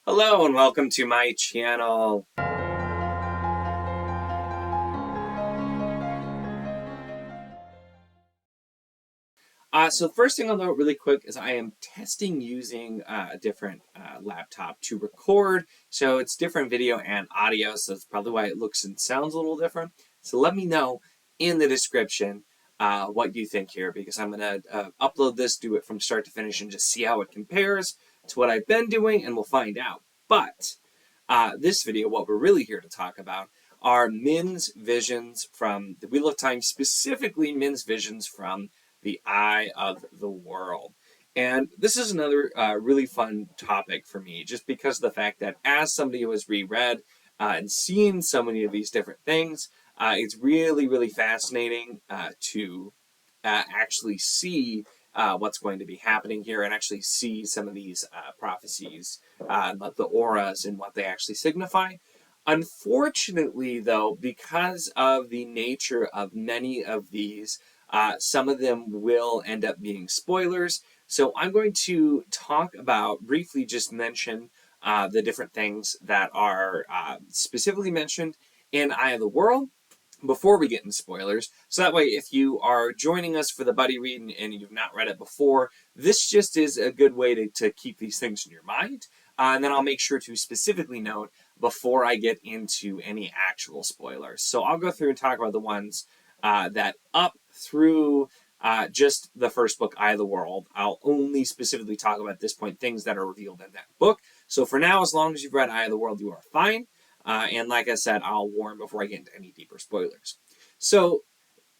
Hello and welcome to my channel. So first thing I'll note really quick is I am testing using a different laptop to record. So it's different video and audio, so that's probably why it looks and sounds a little different. So let me know in the description what you think here, because I'm going to upload this, do it from start to finish, and just see how it compares to what I've been doing, and we'll find out. But this video, what we're really here to talk about are Min's visions from the Wheel of Time, specifically Min's visions from the Eye of the World. And this is another really fun topic for me, just because of the fact that as somebody who has reread and seen so many of these different things, it's really, really fascinating to actually see what's going to be happening here and actually see some of these prophecies, the auras and what they actually signify. Unfortunately, though, because of the nature of many of these, some of them will end up being spoilers. So I'm going to talk about, briefly just mention the different things that are specifically mentioned in Eye of the World before we get into spoilers. So that way, if you are joining us for the buddy read and you've not read it before, this just is a good way to keep these things in your mind. And then I'll make sure to specifically note before I get into any actual spoilers. So I'll go through and talk about the ones that up through just the first book, Eye of the World. I'll only specifically talk about at this point things that are revealed in that book. So for now, as long as you've read Eye of the World, you are fine. And like I said, I'll warn before I get into any deeper spoilers. So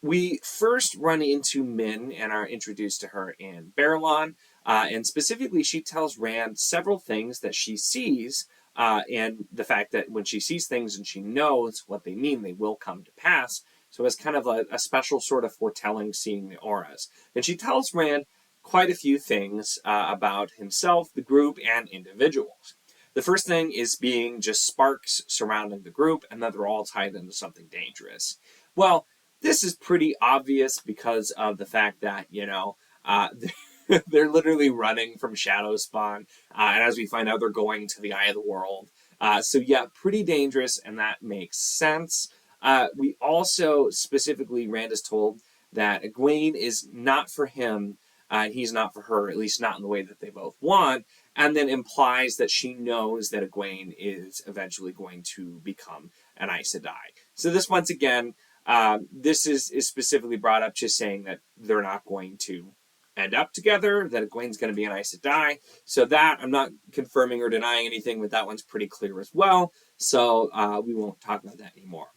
we first run into Min and are introduced to her in Barrelon. And specifically, she tells Rand several things that she sees, and the fact that when she sees things and she knows what they mean, they will come to pass. So it's kind of a special sort of foretelling, seeing the auras. And she tells Rand quite a few things about himself, the group, and individuals. The first thing is being just sparks surrounding the group, and that they're all tied into something dangerous. Well, this is pretty obvious because of the fact that, they're literally running from Shadow Spawn, and as we find out, they're going to the Eye of the World. So yeah, pretty dangerous, and that makes sense. We also, specifically, Rand is told that Egwene is not for him, and he's not for her, at least not in the way that they both want, and then implies that she knows that Egwene is eventually going to become an Aes Sedai. So this, once again, this is specifically brought up just saying that they're not going to end up together, that Egwene's going to be an Aes Sedai. So that, I'm not confirming or denying anything, but that one's pretty clear as well. So we won't talk about that anymore.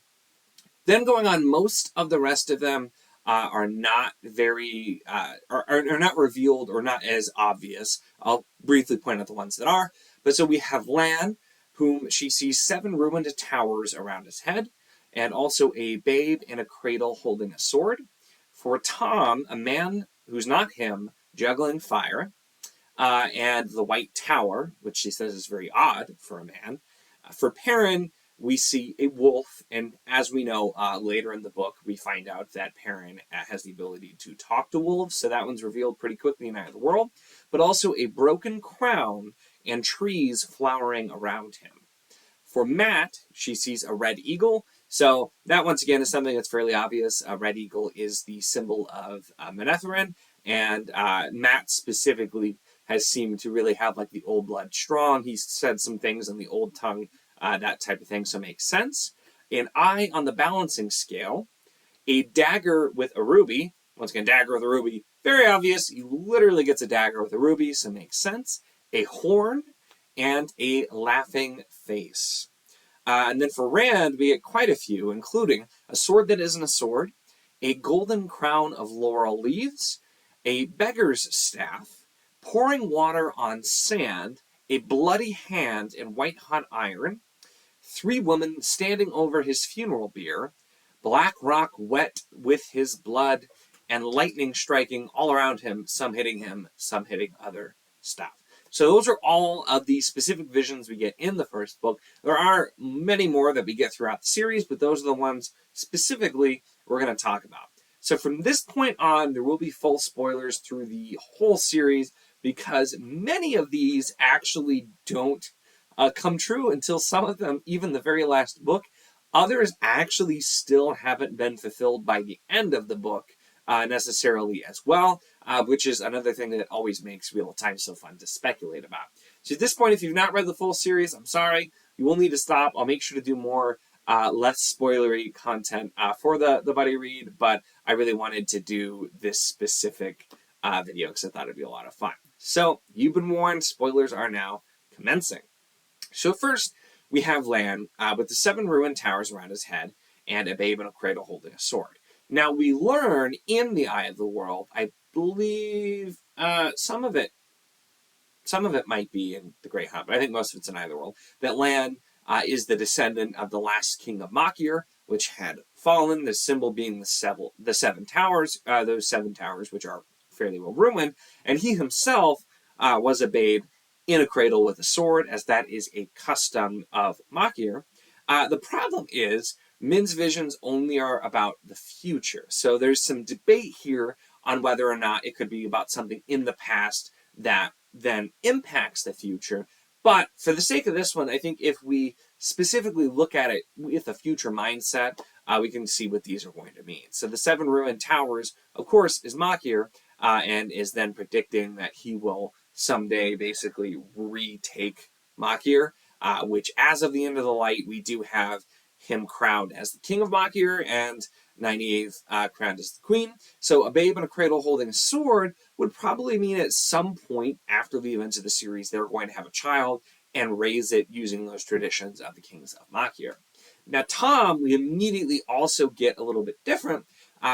Then going on, most of the rest of them are not very, are not revealed or not as obvious. I'll briefly point out the ones that are. But so we have Lan, whom she sees 7 ruined towers around his head, and also a babe in a cradle holding a sword. For Tom, a man who's not him, juggling fire, and the White Tower, which she says is very odd for a man. For Perrin, we see a wolf, and as we know later in the book, we find out that Perrin has the ability to talk to wolves, so that one's revealed pretty quickly in Eye of the World, but also a broken crown and trees flowering around him. For Matt, she sees a red eagle, so that once again is something that's fairly obvious. A red eagle is the symbol of Manetheren, and Matt specifically has seemed to really have like the old blood strong. He's said some things in the old tongue, that type of thing, so makes sense. An eye on the balancing scale, a dagger with a ruby. Once again, dagger with a ruby, very obvious. He literally gets a dagger with a ruby, so makes sense. A horn, and a laughing face. And then for Rand, we get quite a few, including a sword that isn't a sword, a golden crown of laurel leaves, a beggar's staff, pouring water on sand, a bloody hand in white-hot iron, 3 women standing over his funeral bier, black rock wet with his blood, and lightning striking all around him, some hitting other stuff. So those are all of the specific visions we get in the first book. There are many more that we get throughout the series, but those are the ones specifically we're going to talk about. So from this point on, there will be full spoilers through the whole series because many of these actually don't come true until some of them, even the very last book, others actually still haven't been fulfilled by the end of the book necessarily as well, which is another thing that always makes Wheel of Time so fun to speculate about. So at this point, if you've not read the full series, I'm sorry, you will need to stop. I'll make sure to do more less spoilery content for the buddy read, but I really wanted to do this specific video because I thought it'd be a lot of fun. So you've been warned, spoilers are now commencing. So first, we have Lan with the 7 ruined towers around his head and a babe in a cradle holding a sword. Now we learn in the Eye of the World, I believe some of it might be in the Great Hunt, but I think most of it's in Eye of the World, that Lan is the descendant of the last king of Makir, which had fallen, the symbol being the 7 towers, those 7 towers which are fairly well ruined, and he himself was a babe in a cradle with a sword, as that is a custom of Makir. The problem is, Min's visions only are about the future, so there's some debate here on whether or not it could be about something in the past that then impacts the future. But for the sake of this one, I think if we specifically look at it with a future mindset, we can see what these are going to mean. So the 7 ruined towers, of course, is Makir, and is then predicting that he will someday basically retake Makir, which as of the end of the light, we do have him crowned as the king of Makir and 98th crowned as the queen. So a babe in a cradle holding a sword would probably mean at some point after the events of the series, they're going to have a child and raise it using those traditions of the kings of Makir. Now, Tom, we immediately also get a little bit different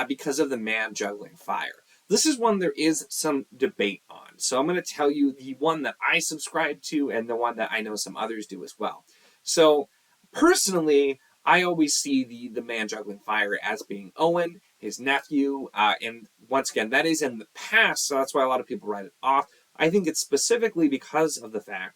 because of the man juggling fire. This is one there is some debate on. So I'm going to tell you the one that I subscribe to and the one that I know some others do as well. So personally, I always see the man juggling fire as being Owen, his nephew, and once again, that is in the past, so that's why a lot of people write it off. I think it's specifically because of the fact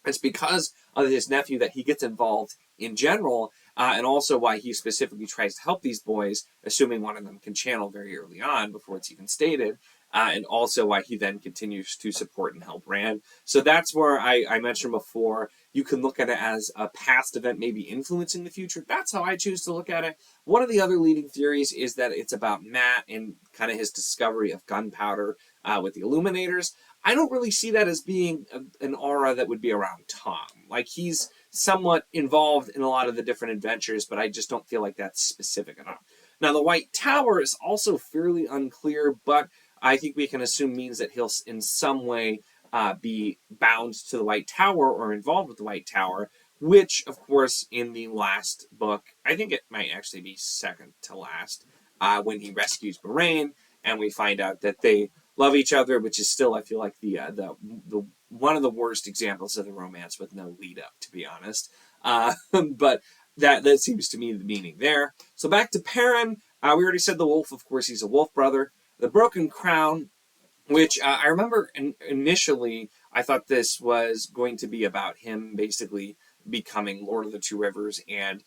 it's because of his nephew that he gets involved in general, and also why he specifically tries to help these boys, assuming one of them can channel very early on before it's even stated, and also why he then continues to support and help Rand. So that's where I mentioned before, you can look at it as a past event maybe influencing the future. That's how I choose to look at it. One of the other leading theories is that it's about Matt and kind of his discovery of gunpowder with the Illuminators. I don't really see that as being an aura that would be around Tom. Like, he's somewhat involved in a lot of the different adventures, but I just don't feel like that's specific enough. Now, the White Tower is also fairly unclear, but I think we can assume means that he'll in some way be bound to the White Tower or involved with the White Tower, which, of course, in the last book, I think it might actually be second to last, when he rescues Moraine, and we find out that they love each other, which is still, I feel like, the one of the worst examples of the romance with no lead up, to be honest. But that seems to me the meaning there. So back to Perrin. We already said the wolf. Of course, he's a wolf brother. The Broken Crown, which I remember initially, I thought this was going to be about him basically becoming Lord of the Two Rivers and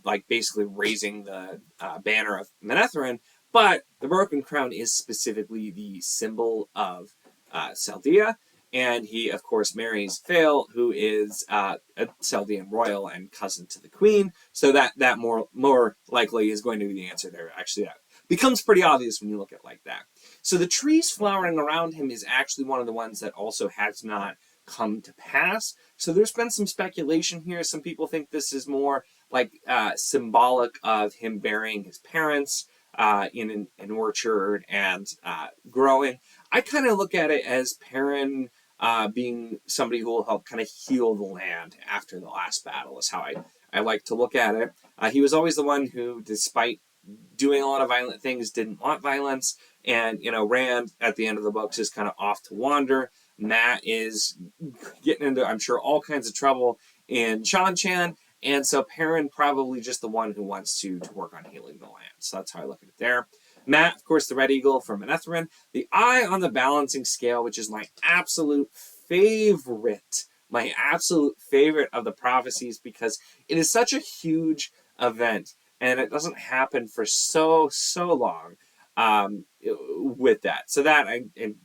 like basically raising the banner of Manetheren. But the Broken Crown is specifically the symbol of Chaldea, and he, of course, marries Fail, who is a Chaldean royal and cousin to the queen. So that more likely is going to be the answer there. Actually, that becomes pretty obvious when you look at it like that. So the trees flowering around him is actually one of the ones that also has not come to pass. So there's been some speculation here. Some people think this is more like symbolic of him burying his parents in an orchard and growing. I kind of look at it as Perrin being somebody who will help kind of heal the land after the last battle is how I like to look at it. He was always the one who, despite doing a lot of violent things, didn't want violence. And, Rand, at the end of the books, is kind of off to wander. Matt is getting into, I'm sure, all kinds of trouble in Shan-Chan. And so Perrin probably just the one who wants to work on healing the land. So that's how I look at it there. Matt, of course, the Red Eagle from Manetheren. The Eye on the Balancing Scale, which is my absolute favorite of the prophecies, because it is such a huge event. And it doesn't happen for so long with that. So that, and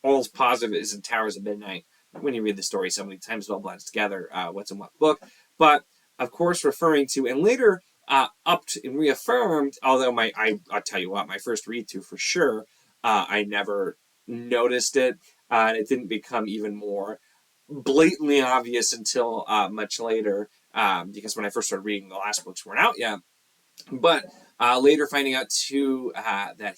all's positive is in Towers of Midnight, when you read the story so many times, it all blends together, what's in what book. But, of course, referring to, and later upped and reaffirmed, although I'll tell you what, my first read through for sure, I never noticed it, and it didn't become even more blatantly obvious until much later, because when I first started reading, the last books weren't out yet. But later finding out too that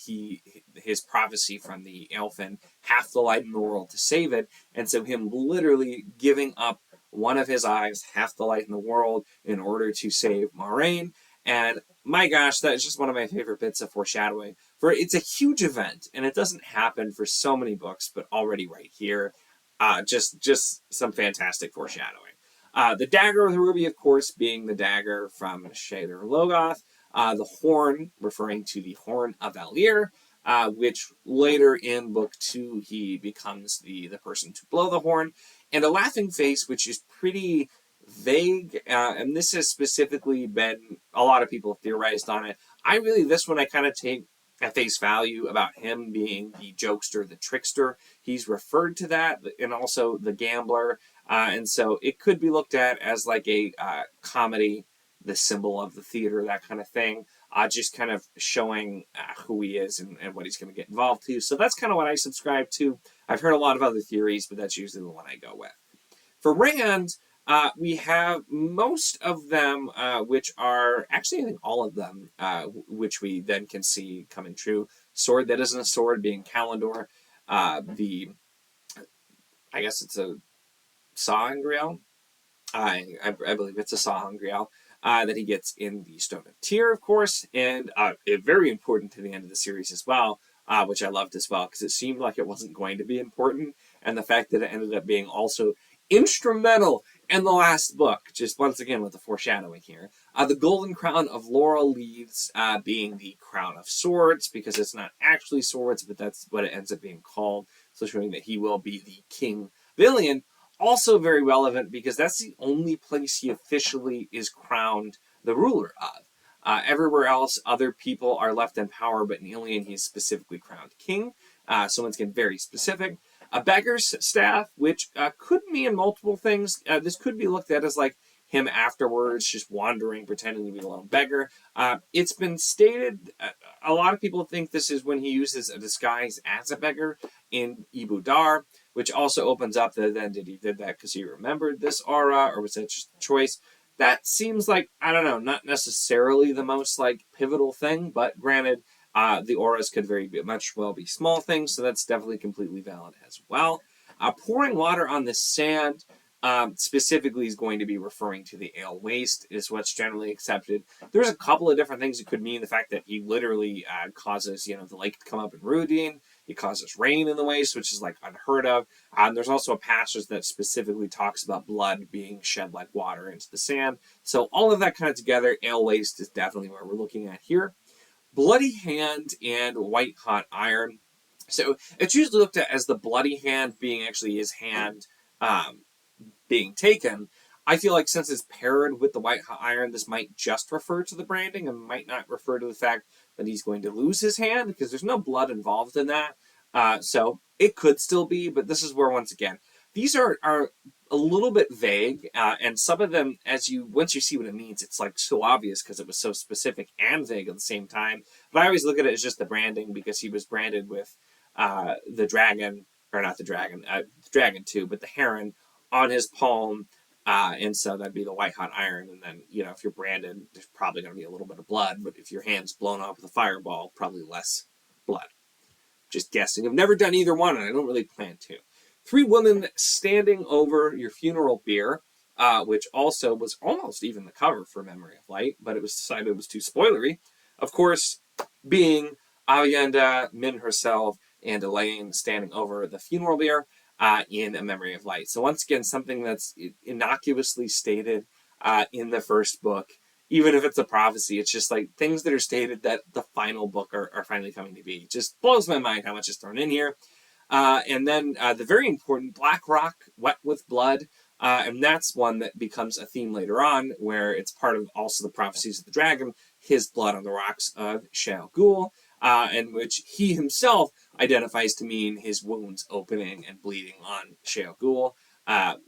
his prophecy from the elfin, half the light in the world to save it, and so him literally giving up one of his eyes, half the light in the world, in order to save Moiraine. And my gosh, that is just one of my favorite bits of foreshadowing. For it's a huge event, and it doesn't happen for so many books, but already right here, just some fantastic foreshadowing. The dagger of the ruby, of course, being the dagger from Shadar Logoth. The horn, referring to the horn of Valir, which later in book 2 he becomes the person to blow the horn, and a laughing face, which is pretty vague, and this has specifically been, a lot of people theorized on it. This one I kind of take at face value about him being the jokester, the trickster. He's referred to that, and also the gambler, and so it could be looked at as like a comedy, the symbol of the theater, that kind of thing, just kind of showing who he is and what he's going to get involved to. So that's kind of what I subscribe to. I've heard a lot of other theories, but that's usually the one I go with. For Rand, we have most of them, which are, actually I think all of them, which we then can see coming true. Sword that isn't a sword being Kalendor. I guess it's a sa'angreal. I believe it's a sa'angreal. That he gets in the Stone of Tyr, of course, and very important to the end of the series as well, which I loved as well, because it seemed like it wasn't going to be important, and the fact that it ended up being also instrumental in the last book, just once again with the foreshadowing here. The Golden Crown of Laurel Leaves being the Crown of Swords, because it's not actually swords, but that's what it ends up being called, so showing that he will be the King Valiant. Also very relevant because that's the only place he officially is crowned the ruler of. Everywhere else, other people are left in power, but in Ilion, he's specifically crowned king. So once again, very specific. A beggar's staff, which could mean multiple things. This could be looked at as like him afterwards, just wandering, pretending to be a lone beggar. It's been stated, a lot of people think this is when he uses a disguise as a beggar in Ibu Dar, which also opens up that then did that because he remembered this aura, or was that just a choice? That seems like, I don't know, not necessarily the most like pivotal thing, but granted, the auras could very much well be small things, so that's definitely completely valid as well. Pouring water on the sand specifically is going to be referring to the ale waste, is what's generally accepted. There's a couple of different things it could mean. The fact that he literally causes, the lake to come up in Rudine. He causes rain in the waste, which is like unheard of. There's also a passage that specifically talks about blood being shed like water into the sand. So all of that kind of together, ale waste is definitely what we're looking at here. Bloody hand and white hot iron. So it's usually looked at as the bloody hand being actually his hand being taken. I feel like since it's paired with the white hot iron, this might just refer to the branding and might not refer to the fact that he's going to lose his hand, because there's no blood involved in that. So it could still be, but this is where, once again, these are a little bit vague, and some of them, once you see what it means, it's like so obvious because it was so specific and vague at the same time. But I always look at it as just the branding, because he was branded with the dragon, or not the dragon too, but the heron on his palm. And so that'd be the white hot iron. And then, if you're branded, there's probably going to be a little bit of blood. But if your hand's blown up with a fireball, probably less blood. Just guessing. I've never done either one, and I don't really plan to. 3 women standing over your funeral bier, which also was almost even the cover for Memory of Light, but it was decided it was too spoilery. Of course, being Avienda, Min herself, and Elaine standing over the funeral bier. In A Memory of Light. So once again, something that's innocuously stated in the first book, even if it's a prophecy, it's just like things that are stated that the final book are finally coming to be. Just blows my mind how much is thrown in here. And then the very important Black Rock, Wet with Blood, and that's one that becomes a theme later on, where it's part of also the prophecies of the dragon, his blood on the rocks of Shao Ghul, in which he himself identifies to mean his wounds opening and bleeding on Shao Ghul.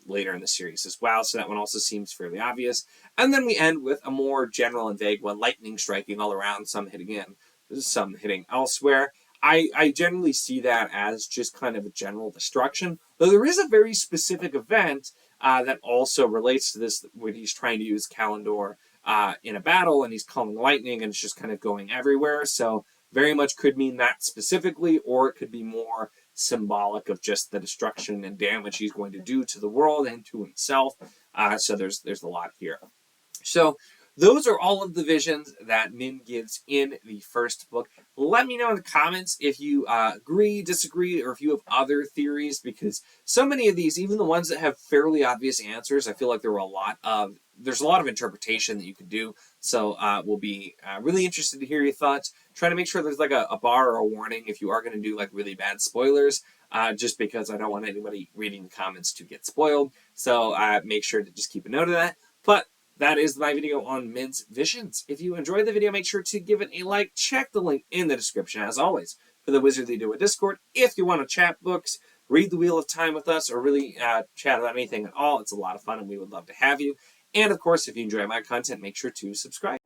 later in the series as well. So that one also seems fairly obvious. And then we end with a more general and vague one, lightning striking all around, some hitting in, some hitting elsewhere. I generally see that as just kind of a general destruction, though there is a very specific event that also relates to this when he's trying to use Kalendor in a battle and he's calling lightning and it's just kind of going everywhere. So very much could mean that specifically, or it could be more symbolic of just the destruction and damage he's going to do to the world and to himself. So there's a lot here. So those are all of the visions that Min gives in the first book. Let me know in the comments if you agree, disagree, or if you have other theories, because so many of these, even the ones that have fairly obvious answers, I feel like there's a lot of interpretation that you could do. So we'll be really interested to hear your thoughts. Try to make sure there's like a bar or a warning if you are going to do like really bad spoilers, just because I don't want anybody reading the comments to get spoiled. So make sure to just keep a note of that. But that is my video on Min's visions. If you enjoyed the video, make sure to give it a like. Check the link in the description, as always, for the Wizardly Do It Discord. If you want to chat books, read the Wheel of Time with us, or really chat about anything at all, it's a lot of fun, and we would love to have you. And, of course, if you enjoy my content, make sure to subscribe.